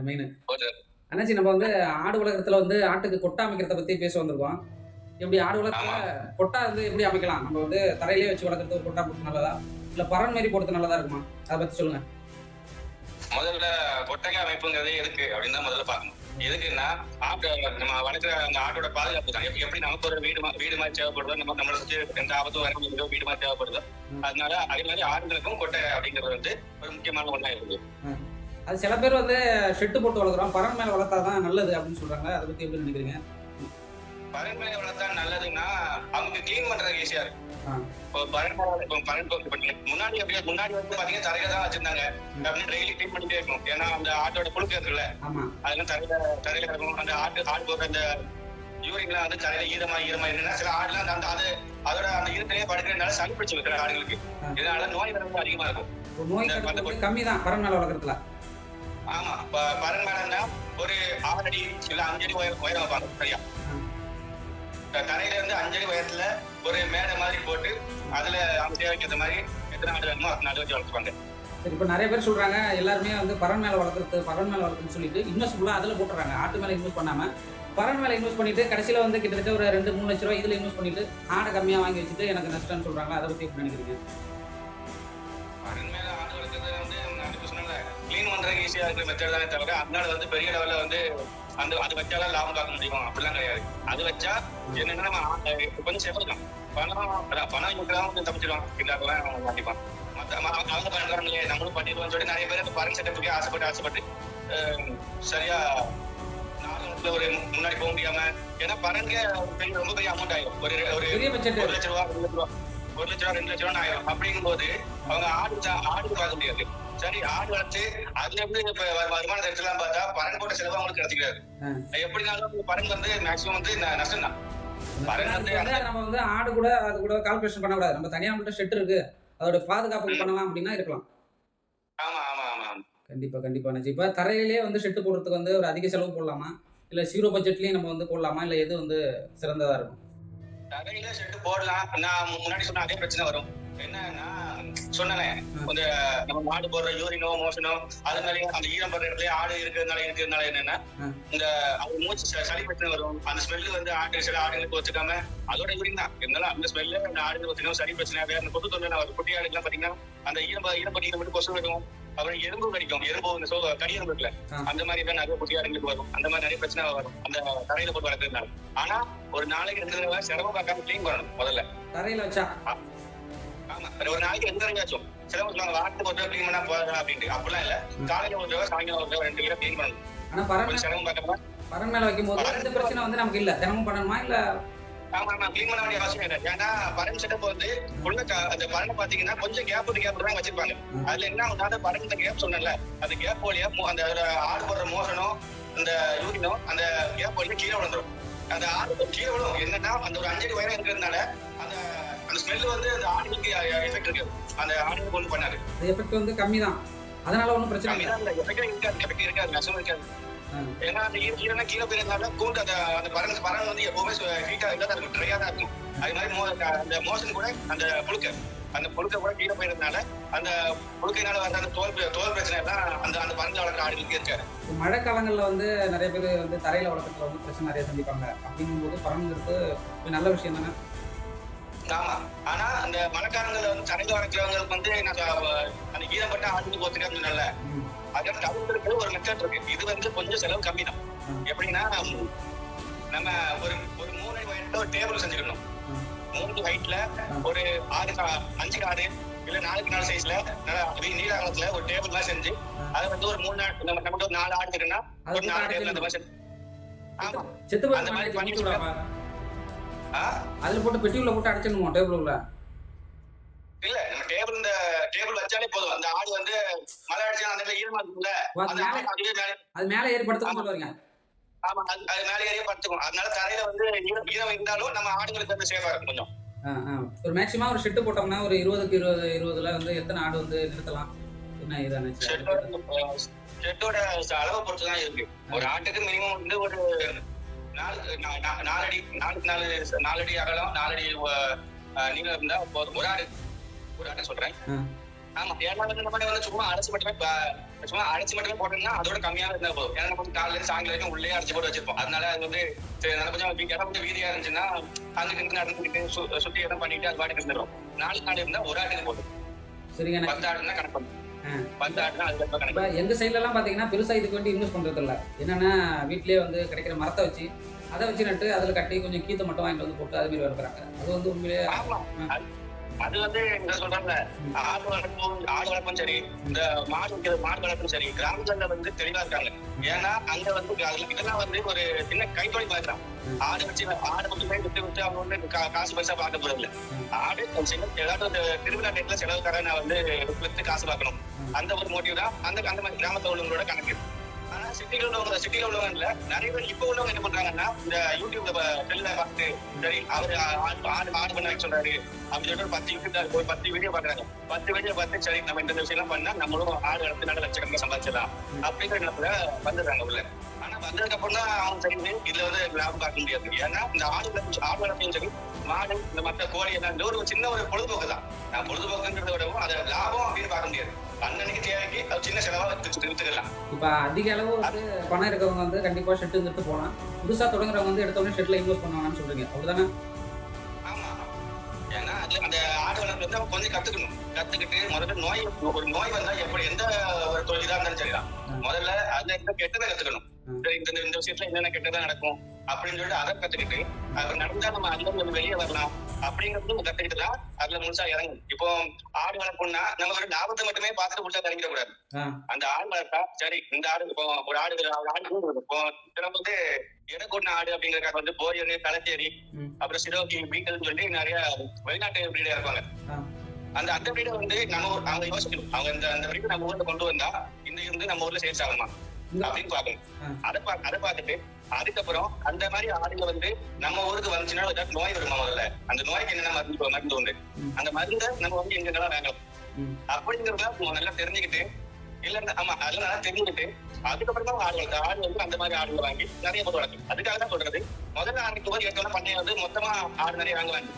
Main. ஒரு அண்ணாச்சி நம்ம வந்து ஆடு வளர்க்கறதுல வந்து ஆட்டுக்கு கொட்டா அமைக்கிறத பத்தி பேச வந்திருக்கோம். எப்படி ஆடு வளர்ப்புல ஆமா. கொட்டா வந்து எப்படி அமைக்கலாம்? நம்ம வந்து தரையிலேயே வச்சு வளர்க்கறது ஒரு கொட்டா போட்டு நல்லதா? இல்ல பரண் மாரி போடுறது நல்லதா இருக்குமா? அத பத்தி சொல்லுங்க. முதல்ல கொட்டகை அமைப்புங்கிறது எதுக்கு அப்படின்னு தான் முதல்ல பார்க்கணும். எதுக்குன்னா ஆட்டை நம்ம வளர்க்குற அந்த ஆட்டோட பாதுகாப்பு தான். எப்படி நமக்கு ஒரு வீடு மாதிரி தேவைப்படுதோ, நம்மளை சுற்றி எந்த ஆபத்தும் வர வீடு மாதிரி தேவைப்படுதோ, ம். அதனால அதே மாதிரி ஆடுகளுக்கும் கொட்டகை அப்படிங்கிறது வந்து ஒரு முக்கியமான ஒன்றா இருக்குது. ம். அது சில பேர் வந்து ஷெட்டு போட்டு வளர்க்குறோம். பரண் மேல வளர்த்தா தான் நல்லது அப்படின்னு சொல்றாங்க. அத பத்தி எப்படி நினைக்கிறீங்க? பறவை வளர்த்தா நல்லதுன்னா அவங்க கிளீன் பண்றதுக்கு ஈஸியா இருக்கும். ஆ. இப்போ முன்னாடி வந்து பாத்தீங்கன்னா தரையில தான் வச்சிருந்தாங்க. அப்படின்னு டெய்லி கிளீன் பண்ணிட்டே இருக்கணும். ஏன்னா அந்த ஆட்டோட புழுக்கு இருக்குல்ல, ஆமா. அதெல்லாம் தரையில இருக்கும். அந்த ஆடு போடுற அந்த யூரின்லாம் வந்து தரையில ஈரமா இருந்தா சில ஆடுலாம் அது அதோட அந்த ஈரத்திலேயே படுக்கிறதுனால சளி பிடிச்சு வைக்கிற ஆடுகளுக்கு. இதனால நோய் வந்து அதிகமா இருக்கும். நோய் தடுப்பு கம்மி தான் பரண் மேல வளர்க்கறதுல. ஆமா. பறன் மேலன்னா ஒரு 6 அடி இல்ல 5 அடி உயரம் வைப்பாங்க. சரியா? தரையில இருந்து 5 அடி உயரத்துல ஒரு மேடை மாதிரி போட்டு அதுல அவங்க தேவைக்கு ஏற்ற மாதிரி எத்தனை ஆடு வேணுமோ அத்தனை ஆடு வச்சு வளர்த்துப்பாங்க. சரி, இப்ப நெறைய பேர் சொல்றாங்க, எல்லாருமே வந்து பரண் மேல வளர்க்கறதுன்னு சொல்லிட்டு இன்வெஸ்ட் ஃபுல்லா அதுல போட்டுறாங்க. ஆட்டு மேல இன்வெஸ்ட் பண்ணாம, பரண் மேல இன்வெஸ்ட் பண்ணிட்டு கடைசியில வந்து கிட்டத்தட்ட ஒரு 2, 3 லட்ச ரூபாய் இதுல இன்வெஸ்ட் பண்ணிட்டு ஆடை கம்மியா வாங்கி வச்சுட்டு எனக்கு நஷ்டம்னு சொல்றாங்க. அத பத்தி எப்படி நினைக்கிறீங்க? பறன் மேல ஆடு வளர்க்கறது வந்து நான் இப்ப சொன்னேன்ல, கிளீன் பண்றதுக்கு ஈஸியா இருக்கிற மெத்தட் தானே தவிர அதனால வந்து பெரிய லெவல்ல வந்து அது வச்சாலும் லாபம் பார்க்க முடியும் அப்படிலாம் கிடையாது. அது வச்சா என்னன்னா நம்ம கொஞ்சம் செலவுதான். பணம் இருக்கிறவங்க கொஞ்சம் தப்பிச்சிருவான், இல்லாதவங்க மாட்டிப்பான். அவங்க பண்றாங்களே நம்மளும் பண்ணிடுவோம்னு சொல்லி நிறைய பேர் பரன் செட்டப்புக்கே ஆசைப்பட்டு சரியா நாலு ஒரு முன்னாடி போக முடியாம, ஏன்னா பரன்க ரொம்ப பெரிய அமௌண்ட் ஆயிரும். ஒரு பெரிய பட்ஜெட். 1 லட்ச ரூபா 1 லட்ச ரூபா 2 லட்ச ரூபா ஆயிரும். அப்படிங்கும் போது அவங்க ஆடு பார்க்க முடியாது. சரி, ஆடு வளர்த்து அதுல இருந்து இப்ப வருமானத்தை எடுத்துலாம் பார்த்தா பரன் போட்ட செலவு அவங்களுக்கு கிடைச்சிக்காது. எப்படினாலும் பரன் வந்து மேக்சிமம் வந்து நஷ்டம் தான். பரன் வந்து நம்ம வந்து ஆடு கூட அது கூட கால்குலேஷன் பண்ணக்கூடாது. நம்ம தனியா மட்டும் ஷெட் இருக்கு, அதோட பாதுகாப்புக்கு பண்ணலாம் அப்படின்னா இருக்கலாம். ஆமா ஆமா ஆமா. கண்டிப்பா நிச்சயம். இப்ப தரையிலேயே வந்து ஷெட் போடுறதுக்கு வந்து ஒரு அதிக செலவு போடலாமா? இல்ல 0 பட்ஜெட்லயும் நம்ம வந்து போடலாமா? இல்ல எது வந்து சிறந்ததா இருக்கும்? தரையில ஷெட் போடலாம். நான் முன்னாடி சொன்ன அதே பிரச்சனை வரும். என்னன்னா சொன்னேன், கொஞ்சம் நம்ம மாடு போடுற யூரினோ மோஷனோ அது மாதிரி அந்த ஈரம் படுற இடத்துல ஆடு இருக்கிறதுனால என்னன்னா இந்த அது மூச்சு சளி பிரச்சனை வரும். அந்த ஸ்மெல்லு வந்து சில ஆடுகளுக்கு வச்சுக்காம அதோட யூரின் தான் இருந்தாலும் அந்த ஸ்மெல்லு அந்த ஆடுகளுக்கு வச்சுக்காம சளி பிரச்சனை அந்த கொத்து தொண்டை வரும். குட்டி ஆடுலாம் பாத்தீங்கன்னா அந்த ஈரப்பட்டியில மட்டும் கொசு வரும். அப்புறம் எறும்பு கடிக்கும். எறும்பு இந்த கடி எறும்பு இருக்குல்ல, அந்த மாதிரி தான் நிறைய குட்டி ஆடுகளுக்கு வரும். அந்த மாதிரி நிறைய பிரச்சனை வரும் அந்த தரையில போட்டு வளர்க்கறதுனால. ஆனா ஒரு நாளைக்கு 2 தடவை சிரமம் பார்க்காம கிளீன் பண்ணணும் முதல்ல தரையில வச்சா. ஆமா, ஒரு நாளைக்கு 2 தடவையாச்சும் சிலவங்க சொல்லுவாங்க வாரத்துக்கு ஒரு தடவை கிளீன் பண்ணா போதும் அப்படின்ட்டு. அப்படிலாம் இல்ல, காலையில ஒரு தடவை சாயங்காலம் ஒரு தடவை 2 தடவை கிளீன் பண்ணணும். ஆனா சிரமம் பார்க்காம பரண் மேல வைக்கும்போது அந்த பிரச்சனை வந்து நமக்கு இல்ல, தினமும் பண்ணணுமா இல்ல? ஆமா கிளீன் பண்ண வேண்டிய அவசியம் இல்லை. ஏன்னா பரண் செட்டப் வந்து அந்த பரணை பாத்தீங்கன்னா கொஞ்சம் கேப் தான் வச்சிருப்பாங்க. அதுல என்ன ஆகுதுன்னா பரண் இந்த கேப் சொன்னல, அந்த கேப் வழியா அந்த ஆடு போடுற மோஷனும் அந்த யூரினோ அந்த கேப் வழியா கீழே விழுந்துரும். அந்த ஆடு கீழே விழும். என்னன்னா அந்த ஒரு 5 அடி உயரம் இருக்கிறதுனால அந்த ஸ்மெல் வந்து அந்த ஆடுகளுக்கு எஃபெக்ட் இருக்கு. அந்த ஆடுகளுக்கு ஒன்றும் பண்ணாது. எஃபெக்ட் வந்து கம்மி தான், அதனால ஒன்றும் பிரச்சனை இல்லை. எஃபெக்ட் இருக்காது, நஷ்டம் இருக்காது. ஏன்னா அந்த ஈரனா கீழே போயிருந்தாலும் கூண்டு அந்த பறன் வந்து எப்பவுமே ஹீட்டா தான் இருக்கும், ட்ரையா தான் இருக்கும். அது மாதிரி அந்த மோஷன் கூட அந்த புழுக்க கூட கீழே போயிருந்தனால அந்த புழுக்கையினால வர அந்த தோல் பிரச்சனை எல்லாம் அந்த பறந்து வளர்க்குற ஆடுகளுக்கு இருக்காது. மழை காலங்கள்ல வந்து நிறைய பேர் வந்து தரையில வளர்க்கறதுல வந்து பிரச்சனை நிறைய சந்திப்பாங்க. அப்படிங்கும்போது பறந்துருக்கு நல்ல விஷயம் தானே. ஆமா, ஆனா அந்த மழைக்காலங்கள்ல வந்து தரையில வளர்க்கிறவங்களுக்கு வந்து அந்த ஈரப்பட்ட ஆடுகளுக்கு ஒத்துக்காதுன்னு சொன்னல, அதை தவிர்க்கிறதுக்கு ஒரு மெத்தட் இருக்கு. இது வந்து கொஞ்சம் செலவு கம்மி தான். எப்படின்னா நம்ம ஒரு 3 அடி உயரத்துல ஒரு டேபிள் செஞ்சுக்கணும். 3 ஹைட்ல ஒரு 5 காடு இல்ல 4க்கு 4 சைஸ்ல நீல அகலத்துல ஒரு டேபிள் மாதிரி செஞ்சு அதை வந்து ஒரு 3 நமக்கு ஒரு 4 ஆடு இருக்குன்னா ஒரு 4 டேபிள் அந்த மாதிரி. ஆமா, அந்த மாதிரி பண்ணி அதுல போட்டு பெட்டியுள்ள போட்டு அடைச்சிடணுமா டேபிள் உள்ள? இல்ல, நம்ம டேபிள் வச்சாலே போதும். அந்த ஆடு வந்து மழை அடிச்சா அந்த ஈரமா இருக்கும்ல, அது மேல ஏறி படுத்துக்கும் சொல்லுவாங்க. ஆமா, அது மேல ஏறியே படுத்துக்கும். அதனால தரையில வந்து ஈரம் இருந்தாலும் நம்ம ஆடுகளுக்கு வந்து சேஃபா இருக்கும் கொஞ்சம். ஒரு மேக்ஸிமம் ஒரு ஷெட் போட்டோம்னா ஒரு 20க்கு 20ல வந்து எத்தனை ஆடு வந்து நிறுத்தலாம்? என்ன இதானே ஷெட்டோட அளவை பொறுத்து தான் இருக்கு. ஒரு ஆட்டுக்கு மினிமம் வந்து ஒரு 4 அடி 4 அடி அகலம் 4 அடி நீளம் இருந்தா போதும். ஒரு ஆடு சொல்றேன். ஆமா, ஏன்னா வந்து இந்த மாதிரி வந்து சும்மா அடைச்சு மட்டுமே போட்டோம்னா அதோட கம்மியா இருந்தா போதும். ஏன்னா நம்ம காலையில இருந்து சாயங்காலம் வரைக்கும் உள்ளே அடைச்சு போட்டு வச்சிருப்போம். அதனால அது வந்து நல்லா கொஞ்சம் இடம் கொஞ்சம் வீதியா இருந்துச்சுன்னா அங்கிட்டு இருந்து நடந்துக்கிட்டு சுத்தி இடம் பண்ணிட்டு அது பாட்டுக்கு இருந்துடும். 4 ஆடு இருந்தா ஒரு ஆட்டுக்கு போதும். சரிங்க. 10 ஆடுனா கணக்கு பண்ணும். 10 ஆடுனா அதுக்கு கணக்கு. இப்போ எங்க சைட்ல எல்லாம் பாத்தீங்கன்னா பெருசா இதுக்கு வேண்டி இன்வெஸ்ட் பண்றது இல்ல. என்னன்னா வீட்லயே வந்து கிடைக்கிற மரத்தை வச்சு அதை வச்சு நட்டு அதுல கட்டி கொஞ்சம் கீத்தை மட்டும் வாங்கிட்டு வந்து போட்டு அது மாதிரி வளர்க்குறாங்க. அது வந்து உண்மையிலேயே அது வந்து இந்த சொல்றாங்க ஆடு வளர்ப்பும் சரி, இந்த மாடு வளர்ப்பும் சரி, கிராமங்கள்ல வந்து தெளிவா இருக்காங்க. ஏன்னா அங்க வந்து இதெல்லாம் வந்து ஒரு சின்ன கைத்தொழில் பார்க்கலாம். ஆடு மட்டுமே விட்டு அவங்க வந்து காசு பைசா பார்க்க போறதில்ல. ஆடு ஏதாவது திருவிழா டேட்ல செலவுக்காரன் வந்து வித்து காசு பார்க்கணும். அந்த ஒரு மோட்டிவ் தான் அந்த மாதிரி கிராமத்துல உள்ளவங்களோட கணக்கு. ஆனா சிட்டில உள்ளவங்க இல்ல, நிறைய பேர் இப்ப உள்ளவங்க என்ன பண்றாங்கன்னா இந்த யூடியூப்ல செல்ல பார்த்து சரி அவரு ஆடு பண்ண வைக்க சொல்றாரு அப்படின்னு சொல்லிட்டு ஒரு 10 வீடியோ பாக்குறாங்க. 10 வீடியோ பார்த்து சரி நம்ம இந்த விஷயம் எல்லாம் பண்ணா நம்மளும் ஆடு வளர்த்து நல்ல லட்சக்கணக்கில் சம்பாதிச்சிடலாம் அப்படிங்கிற இடத்துல வந்துடுறாங்க உள்ள. ஆனா வந்ததுக்கு அப்புறம் தான் அவங்க சரி இதுல வந்து லாபம் பார்க்க முடியாது. ஏன்னா இந்த ஆடு வளர்ப்பையும் சரி, மாடு இந்த மற்ற கோழி எல்லாம் ஒரு சின்ன ஒரு பொழுதுபோக்கு தான். பொழுதுபோக்குன்றத விடவும் அதை லாபம் அப்படின்னு பார்க்க முடியாது. அன்னன்னைக்கு தேவைக்கு அது சின்ன செலவா வித்துக்கலாம். இப்ப அதிக அளவு வந்து பணம் இருக்கவங்க வந்து கண்டிப்பா ஷெட்டுங்கிறது போலாம். புதுசா தொடங்குறவங்க வந்து எடுத்த உடனே ஷெட்ல இன்வெஸ்ட் பண்ணுவாங்கன்னு சொல்றீங்க, அப்படிதானே? ஆமா, ஏன்னா அந்த ஆடு வளர்ப்பு வந்து அவங்க கொஞ்சம் கத்துக்கிட்டு முதல்ல ஒரு நோய் வந்தா எப்படி எந்த ஒரு தொழிலா இருந்தாலும் சரிதான், முதல்ல அதுல இருந்த கெட்டதை கத்துக்கணும். சரி இந்த விஷயத்துல என்னென்ன கெட்டதா நடக்கும் அப்படின்னு சொல்லிட்டு அதை கத்துக்கிட்டு அது நடந்தா நம்ம அதுல இருந்து வெளியே வரலாம் அப்படிங்கிறது கத்துக்கிட்டு தான் அதுல முழுசா இறங்கும். இப்போ ஆடு வளர்ப்புன்னா நம்ம ஒரு லாபத்தை மட்டுமே பார்த்துட்டு முழுசா இறங்கிட கூடாது. அந்த ஆடு வளர்த்தா சரி இந்த ஆடு இப்போ ஒரு ஆடு இப்போ நம்ம வந்து இடக்கூட ஆடு அப்படிங்கறதுக்காக வந்து போரியரு, தலைச்சேரி, அப்புறம் சிரோக்கி, பீட்டல்னு சொல்லி நிறைய வெளிநாட்டு பிரீடா இருப்பாங்க. அந்த பிரீடை வந்து நம்ம அவங்க யோசிக்கணும், அவங்க அந்த பிரீடை நம்ம ஊர்ல கொண்டு வந்தா இந்த இருந்து நம்ம ஊர்ல சேல்ஸ் ஆகுமா அப்படின்னு பாக்கணும். அதை பார்த்துட்டு அதுக்கப்புறம் அந்த மாதிரி ஆடுங்க வந்து நம்ம ஊருக்கு வந்துச்சுன்னா ஏதாவது நோய் வருமா, முதல்ல அந்த நோய்க்கு என்னென்ன மருந்து உண்டு, அந்த மருந்தை நம்ம வந்து எங்கெல்லாம் வாங்கலாம் அப்படிங்கறத நல்லா தெரிஞ்சுக்கிட்டு அதெல்லாம் தெரிஞ்சுக்கிட்டு அதுக்கப்புறம் தான் ஆடு வந்து அந்த மாதிரி ஆடுகளை வாங்கி நிறைய போட்டு வளர்க்கும். அதுக்காக தான் சொல்றது, முதல்ல ஆடுக்கு போது எடுத்தோம்னா பண்ணைய வந்து மொத்தமா ஆடு நிறைய வாங்குவாங்க.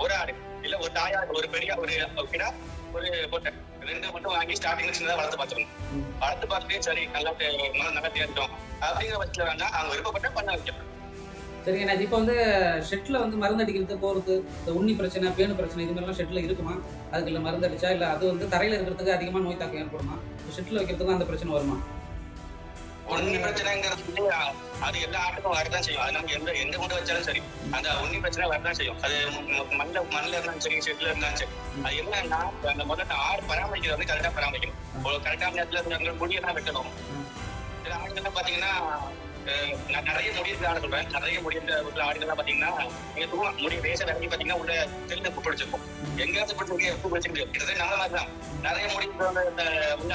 ஒரு ஆடு இல்ல ஒரு தாயாடு ஒரு பெரிய ஒரு கிடா ஒரு பொட்டை 2 மட்டும் வாங்கி ஸ்டார்டிங்ல சின்னதா வளர்த்து பார்த்துட்டு சரி நல்லா தேர்ந்தோம் அப்படிங்கிற பட்சத்துல வேணா அவங்க விருப்பப்பட்ட பண்ண வைக்கணும். சரிங்க. இப்போ வந்து ஷெட்ல வந்து மருந்து அடிக்கிறது போறது, இந்த உண்ணி பிரச்சனை, பேனு பிரச்சனை இது மாதிரிலாம் ஷெட்ல இருக்குமா? அதுக்கு இல்லை மருந்து அடிச்சா இல்லை அது வந்து தரையில இருக்கிறதுக்கு அதிகமா நோய் தாக்கம் ஏற்படுமா? ஷெட்ல வைக்கிறதுக்கும் அந்த பிரச்சனை வருமா? உண்ணி பிரச்சனைங்கிறது அது எல்லா ஆட்டுக்கும் வரதான் செய்யும். அது நம்ம எந்த கொண்டு வச்சாலும் சரி அந்த உண்ணி பிரச்சனை வரதான் செய்யும். அது மண்ணில் இருந்தாலும் சரி, ஷெட்ல இருந்தாலும் சரி. அது என்னன்னா அந்த முதல்ல ஆடு பராமரிக்கிறது வந்து கரெக்டா பராமரிக்கணும். கரெக்டான நேரத்துல முடியெல்லாம் வெட்டணும். சில ஆடுகள்லாம் பாத்தீங்கன்னா நிறைய முடியிருந்த ஆடு சொல்றேன், நிறைய முடிந்த ஆடுகள்லாம் பாத்தீங்கன்னா நீங்க முடி வேச இறங்கி பாத்தீங்கன்னா உள்ள தெளிந்த பூ பிடிச்சிருக்கும். எங்கேயாவது பிடிச்சிருக்கு பூ பிடிச்சிருக்கு. கிட்டத்தட்ட நம்ம மாதிரிதான் நிறைய முடி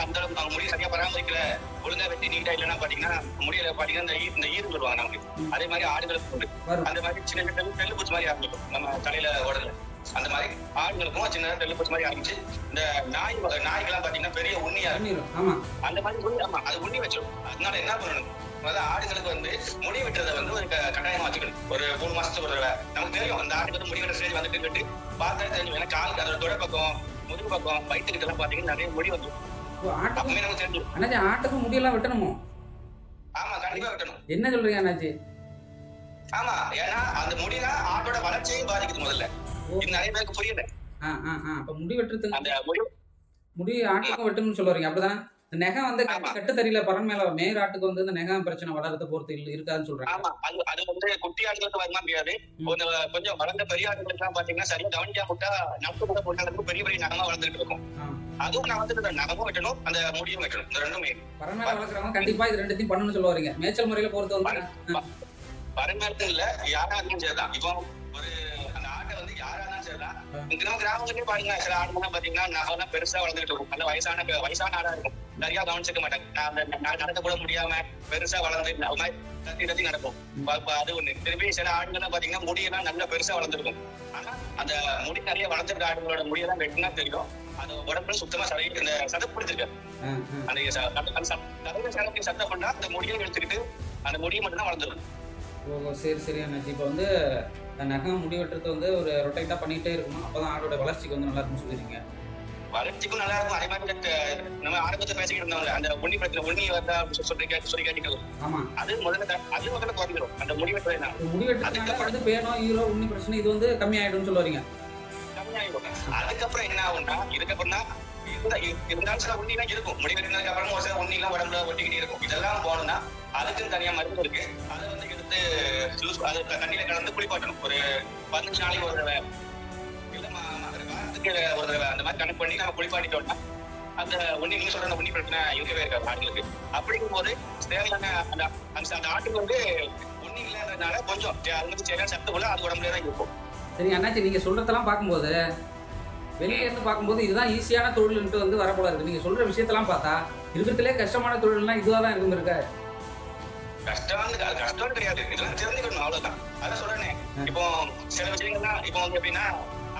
அந்த அவங்க முடியை சரியா பராமரிக்கல, ஒழுங்கா வெட்டி நீட்டா இல்லைன்னா பாத்தீங்கன்னா முடியல பாத்தீங்கன்னா இந்த ஈரம் சொல்லுவாங்க நமக்கு. அதே மாதிரி ஆடுகளுக்கு உண்டு. அந்த மாதிரி சின்ன தெல்லு பூச்சி மாதிரி ஆரம்பிக்கும் நம்ம தலையில ஓடல. அந்த மாதிரி ஆடுகளுக்கும் சின்ன தெல்லு பூச்சி மாதிரி ஆரம்பிச்சு இந்த நாய்கள்லாம் பாத்தீங்கன்னா பெரிய உண்ணியா இருக்கும். அந்த மாதிரி அது உண்ணி வச்சிடும். அதனால என்ன பண்ணணும், முதல்ல ஆடுகளுக்கு வந்து முடி வெட்டுறதை வந்து ஒரு கட்டாயமா வச்சுக்கணும். ஒரு 3 மாசத்துக்கு ஒரு தடவை நமக்கு தெரியும் அந்த ஆடுக்கு வந்து முடி வெட்டுற ஸ்டேஜ் வந்துட்டு பார்த்தா தெரியும். ஏன்னா காலுக்கு அதோட தொடை பக்கம், முதுகு பக்கம், வயிற்றுக்கிட்ட எல்லாம் பாத்தீங்கன்னா நிறைய முடி வந்துடும். அப்பவே நமக்கு தெரியும் ஆட்டுக்கு முடியெல்லாம் வெட்டணுமோ? ஆமா, கண்டிப்பா வெட்டணும். என்ன சொல்றீங்க அண்ணாச்சி? ஆமா, ஏன்னா அந்த முடிதான் ஆட்டோட வளர்ச்சியையும் பாதிக்குது. முதல்ல இது நிறைய பேருக்கு புரியல. அப்ப முடி வெட்டுறதுக்கு அந்த முடி ஆட்டுக்கும் வெட்டணும்னு சொல்ல வரீங்க, அப்படிதானே? நெகம் வந்து கட்டுத்தறியில பறன் மேல மேயர் ஆட்டுக்கு வந்து இந்த நெகம் பிரச்சனை வளர்றத பொறுத்து இருக்காதுன்னு சொல்றாங்க. ஆமா, அது வந்து குட்டி ஆடுகளுக்கு வரமா முடியாது. கொஞ்சம் வளர்ந்த பெரிய ஆடுகளுக்கு எல்லாம் பாத்தீங்கன்னா சரியா கவனிக்காம விட்டா நட்டு கூட போட்டாலும் பெரிய பெரிய நகமா வளர்ந்துட்டு இருக்கும். அதுவும் நான் வந்து நகமும் வெட்டணும், அந்த முடியும் வெட்டணும். இந்த ரெண்டுமே பறன் மேல வளர்க்குறவங்க கண்டிப்பா இது ரெண்டுத்தையும் பண்ணணும்னு சொல்ல வரீங்க. மேய்ச்சல் முறையில பொறுத்து வந்து பறன் மேல இல்ல, யாரா இருந்தாலும் சரிதான். இப்போ ஒரு அந்த ஆட்டை வந்து யாரா இருந்தாலும் சரிதான். நம்ம கிராமத்துலயே பாருங்க, சில ஆடுலாம் பாத்தீங்கன்னா நகம்லாம் பெருசா வளர்ந்துட்டு இருக்கும். நல்ல வயசான ஆடா இருக்கும். சரியா கவனிச்சுக்க மாட்டாங்க. நான் நடக்க கூட முடியாம பெருசா வளர்ந்து தத்தி நடக்கும். அது ஒண்ணு. திருப்பி சில ஆடுகள்லாம் பாத்தீங்கன்னா முடியெல்லாம் நல்லா பெருசா வளர்ந்துருக்கும். ஆனா அந்த முடி நிறைய வளர்ந்துருக்க ஆடுகளோட முடியெல்லாம் வெட்டினா தெரியும் அது உடம்புல சுத்தமா இந்த சதை பிடிச்சிருக்கு. அந்த தலையில சதத்தை சத்தம் பண்ணா அந்த முடியை எடுத்துக்கிட்டு அந்த முடியை மட்டும் தான் வளர்ந்துடும். ஓ சரி அண்ணாச்சி. இப்போ வந்து நகம் முடி வெட்டுறது வந்து ஒரு ரொட்டேட்டா பண்ணிட்டே இருக்கணும், அப்பதான் ஆடோட வளர்ச்சிக்கு வந்து நல்லா இருக்குன்னு சொல்லிருக்கீங்க. வளர்ச்சிக்கும் நல்லா இருக்கும். அதே மாதிரி நம்ம ஆரம்பத்துல பேசிக்கிட்டு இருந்தோம்ல, அந்த உண்ணி பிரச்சனை, உண்ணி வந்தா சொல்லி கேட்டீங்க. ஆமா, அது முதல்ல குறைஞ்சிடும் அந்த முடிவெட்டுறது தான். முடிவெட்டுறதுனால வந்து பேனோ ஈரோ உண்ணி பிரச்சனை இது வந்து கம்மியாயிடும்னு சொல்ல வரீங்க. கம்மியாயிடும். அதுக்கப்புறம் என்ன ஆகும்னா, இதுக்கப்புறம் தான் இருந்தாலும் சில உண்ணிலாம் இருக்கும். முடிவெட்டினதுக்கு அப்புறம் ஒரு சில உண்ணிலாம் உடம்புல ஒட்டிக்கிட்டே இருக்கும். இதெல்லாம் போகணும்னா அதுக்குன்னு தனியா மருந்து இருக்கு. அதை வந்து எடுத்து அது தண்ணியில கலந்து குளிப்பாட்டணும். ஒரு 15 நாளைக்கு ஒரு தடவை, இல்ல வாரத்துக்கு ஒரு தடவை அந்த மாதிரி கணக்கு பண்ணி நம்ம குளிப்பாட்டிட்டோம்னா அந்த உண்ணி, நீங்க சொல்ற அந்த உண்ணி பிரச்சனை இருக்கவே இருக்காது ஆடுகளுக்கு. அப்படிங்கும் போது தேவையான அந்த ஆட்டுக்கு வந்து உண்ணி இல்லைன்றதுனால கொஞ்சம் அது வந்து சரியான சத்து போல அது உடம்புல தான் இருக்கும். சரி அண்ணாச்சி, நீங்க சொல்றதெல்லாம் பார்க்கும்போது வெளியில இருந்து பார்க்கும்போது இதுதான் ஈஸியான தொழில்ன்ட்டு வந்து வர போல இருக்கு. நீங்க சொல்ற விஷயத்தெல்லாம் பார்த்தா இருக்கிறதுலே கஷ்டமான தொழில்னா இதுவா தான் இருக்கும் இருக்க. கஷ்டம் கிடையாது, இதெல்லாம் தெரிஞ்சுக்கணும், அவ்வளவுதான். அதான் சொல்றேனே, இப்போ சில விஷயங்கள்லாம் இப்போ வந்து எப்படின்னா,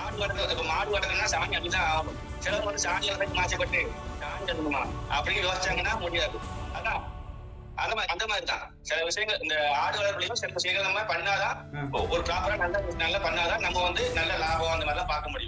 ஆடு வளர்க்க, இப்போ மாடு வளர்க்கணும்னா சாணி அப்படிதான் ஆகணும். சிலர் வந்து சாணி வளர்க்க மாசப்பட்டு சாணி எழுதணுமா அப்படின்னு யோசிச்சாங்கன்னா முடியாது. அதான் அந்த மாதிரி தான் சில விஷயங்கள் இந்த ஆடு வளர்ப்புலையும் சில விஷயங்கள் நம்ம பண்ணாதான், ஒரு ப்ராப்பரா நல்லா பண்ணாதான் நம்ம வந்து நல்ல லாபம் அந்த மாதிரிலாம் பார்க்க முடியும்.